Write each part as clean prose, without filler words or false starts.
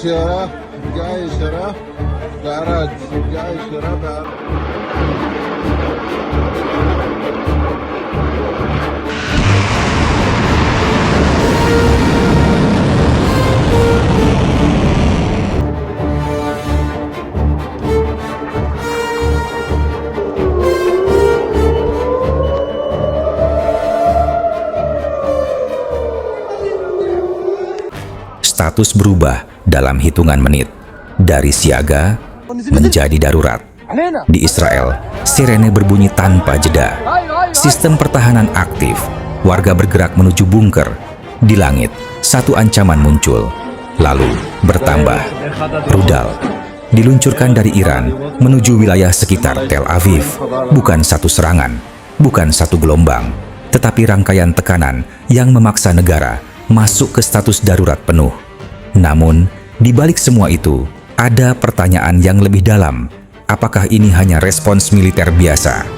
إشارة، جاي إشارة بعرض، جاي إشارة بعرض. Status berubah dalam hitungan menit, dari siaga menjadi darurat. Di Israel, sirene berbunyi tanpa jeda. Sistem pertahanan aktif, warga bergerak menuju bunker. Di langit, satu ancaman muncul, lalu bertambah. Rudal diluncurkan dari Iran menuju wilayah sekitar Tel Aviv. Bukan satu serangan, bukan satu gelombang, tetapi rangkaian tekanan yang memaksa negara masuk ke status darurat penuh. Namun, di balik semua itu, ada pertanyaan yang lebih dalam. Apakah ini hanya respons militer biasa?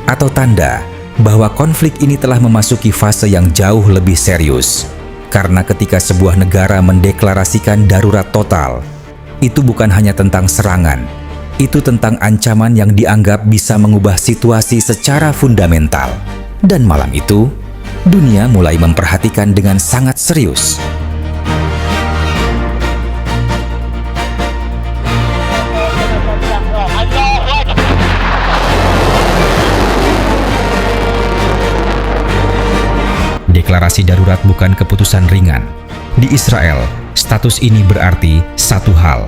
Atau tanda bahwa konflik ini telah memasuki fase yang jauh lebih serius? Karena ketika sebuah negara mendeklarasikan darurat total, itu bukan hanya tentang serangan. Itu tentang ancaman yang dianggap bisa mengubah situasi secara fundamental. Dan malam itu, dunia mulai memperhatikan dengan sangat serius. Deklarasi darurat bukan keputusan ringan. Di Israel, status ini berarti satu hal.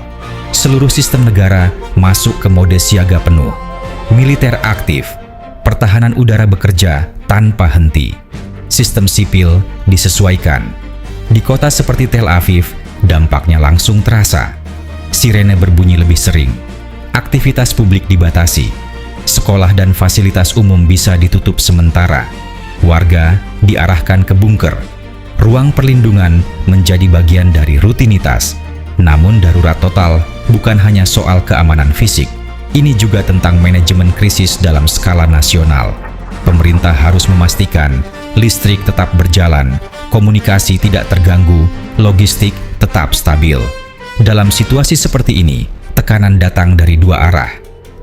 Seluruh sistem negara masuk ke mode siaga penuh. Militer aktif, pertahanan udara bekerja tanpa henti. Sistem sipil disesuaikan. Di kota seperti Tel Aviv, dampaknya langsung terasa. Sirene berbunyi lebih sering. Aktivitas publik dibatasi. Sekolah dan fasilitas umum bisa ditutup sementara. Warga diarahkan ke bunker. Ruang perlindungan menjadi bagian dari rutinitas. Namun darurat total bukan hanya soal keamanan fisik. Ini juga tentang manajemen krisis dalam skala nasional. Pemerintah harus memastikan listrik tetap berjalan, komunikasi tidak terganggu, logistik tetap stabil. Dalam situasi seperti ini, tekanan datang dari dua arah.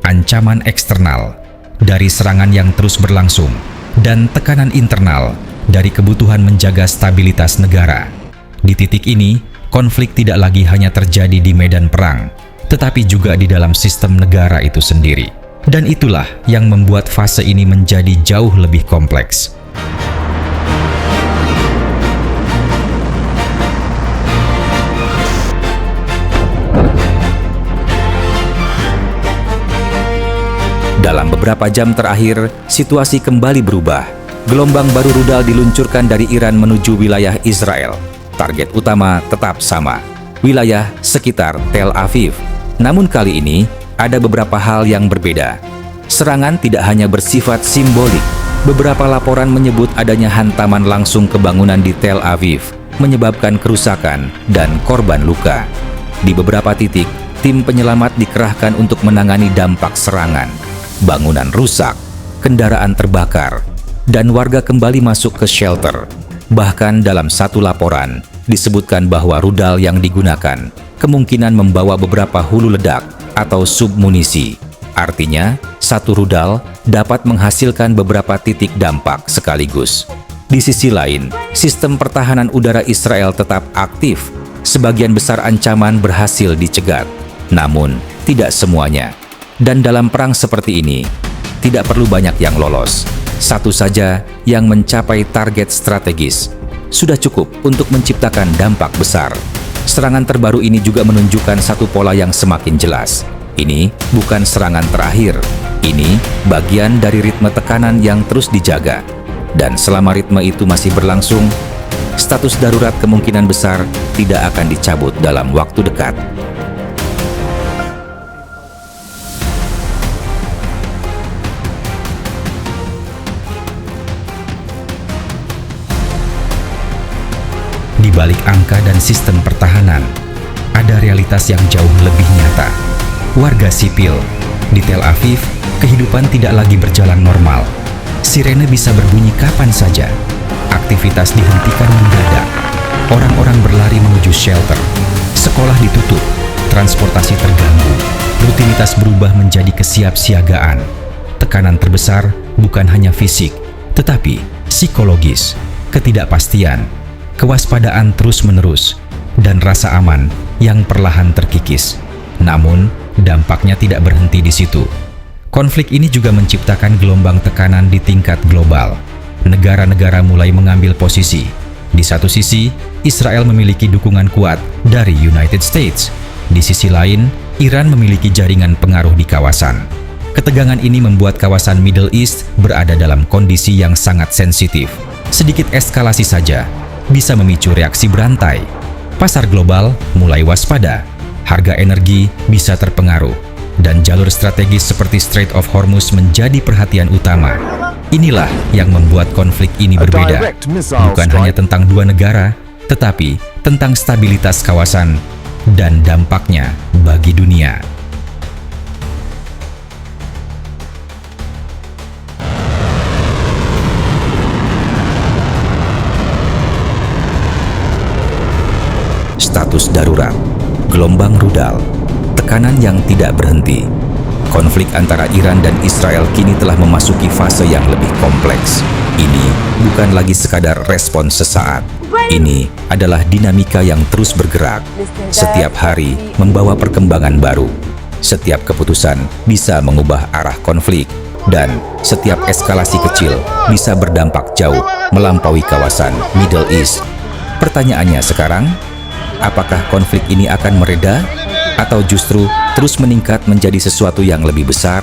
Ancaman eksternal dari serangan yang terus berlangsung, dan tekanan internal dari kebutuhan menjaga stabilitas negara. Di titik ini, konflik tidak lagi hanya terjadi di medan perang, tetapi juga di dalam sistem negara itu sendiri. Dan itulah yang membuat fase ini menjadi jauh lebih kompleks. Dalam beberapa jam terakhir, situasi kembali berubah. Gelombang baru rudal diluncurkan dari Iran menuju wilayah Israel. Target utama tetap sama, wilayah sekitar Tel Aviv. Namun kali ini, ada beberapa hal yang berbeda. Serangan tidak hanya bersifat simbolik. Beberapa laporan menyebut adanya hantaman langsung ke bangunan di Tel Aviv, menyebabkan kerusakan dan korban luka. Di beberapa titik, tim penyelamat dikerahkan untuk menangani dampak serangan. Bangunan rusak, kendaraan terbakar, dan warga kembali masuk ke shelter. Bahkan dalam satu laporan, disebutkan bahwa rudal yang digunakan kemungkinan membawa beberapa hulu ledak atau submunisi. Artinya, satu rudal dapat menghasilkan beberapa titik dampak sekaligus. Di sisi lain, sistem pertahanan udara Israel tetap aktif. Sebagian besar ancaman berhasil dicegat, namun tidak semuanya. Dan dalam perang seperti ini, tidak perlu banyak yang lolos. Satu saja yang mencapai target strategis sudah cukup untuk menciptakan dampak besar. Serangan terbaru ini juga menunjukkan satu pola yang semakin jelas. Ini bukan serangan terakhir. Ini bagian dari ritme tekanan yang terus dijaga. Dan selama ritme itu masih berlangsung, status darurat kemungkinan besar tidak akan dicabut dalam waktu dekat. Di balik angka dan sistem pertahanan, ada realitas yang jauh lebih nyata. Warga sipil di Tel Aviv, kehidupan tidak lagi berjalan normal. Sirene bisa berbunyi kapan saja. Aktivitas dihentikan mendadak. Orang-orang berlari menuju shelter. Sekolah ditutup, transportasi terganggu, rutinitas berubah menjadi kesiapsiagaan. Tekanan terbesar bukan hanya fisik, tetapi psikologis, ketidakpastian, kewaspadaan terus-menerus, dan rasa aman yang perlahan terkikis. Namun, dampaknya tidak berhenti di situ. Konflik ini juga menciptakan gelombang tekanan di tingkat global. Negara-negara mulai mengambil posisi. Di satu sisi, Israel memiliki dukungan kuat dari United States. Di sisi lain, Iran memiliki jaringan pengaruh di kawasan. Ketegangan ini membuat kawasan Middle East berada dalam kondisi yang sangat sensitif. Sedikit eskalasi saja bisa memicu reaksi berantai. Pasar global mulai waspada, harga energi bisa terpengaruh, dan jalur strategis seperti Strait of Hormuz menjadi perhatian utama. Inilah yang membuat konflik ini berbeda, bukan hanya tentang dua negara, tetapi tentang stabilitas kawasan dan dampaknya bagi dunia. Status darurat, gelombang rudal, tekanan yang tidak berhenti. Konflik antara Iran dan Israel kini telah memasuki fase yang lebih kompleks. Ini bukan lagi sekadar respon sesaat. Ini adalah dinamika yang terus bergerak. Setiap hari membawa perkembangan baru. Setiap keputusan bisa mengubah arah konflik, dan setiap eskalasi kecil bisa berdampak jauh melampaui kawasan Middle East. Pertanyaannya sekarang, apakah konflik ini akan mereda atau justru terus meningkat menjadi sesuatu yang lebih besar?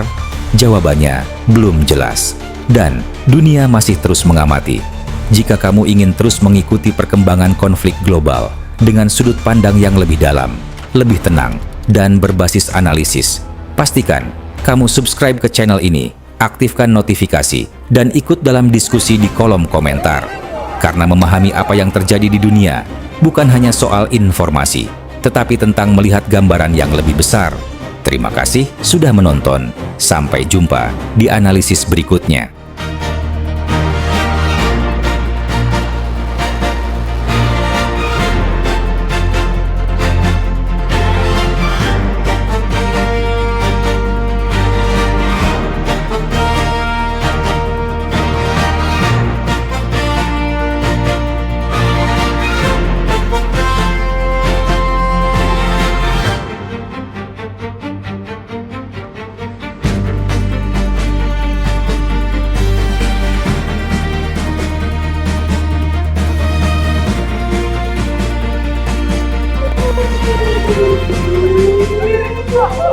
Jawabannya belum jelas, dan dunia masih terus mengamati. Jika kamu ingin terus mengikuti perkembangan konflik global dengan sudut pandang yang lebih dalam, lebih tenang, dan berbasis analisis, pastikan kamu subscribe ke channel ini, aktifkan notifikasi, dan ikut dalam diskusi di kolom komentar. Karena memahami apa yang terjadi di dunia bukan hanya soal informasi, tetapi tentang melihat gambaran yang lebih besar. Terima kasih sudah menonton. Sampai jumpa di analisis berikutnya. Wah!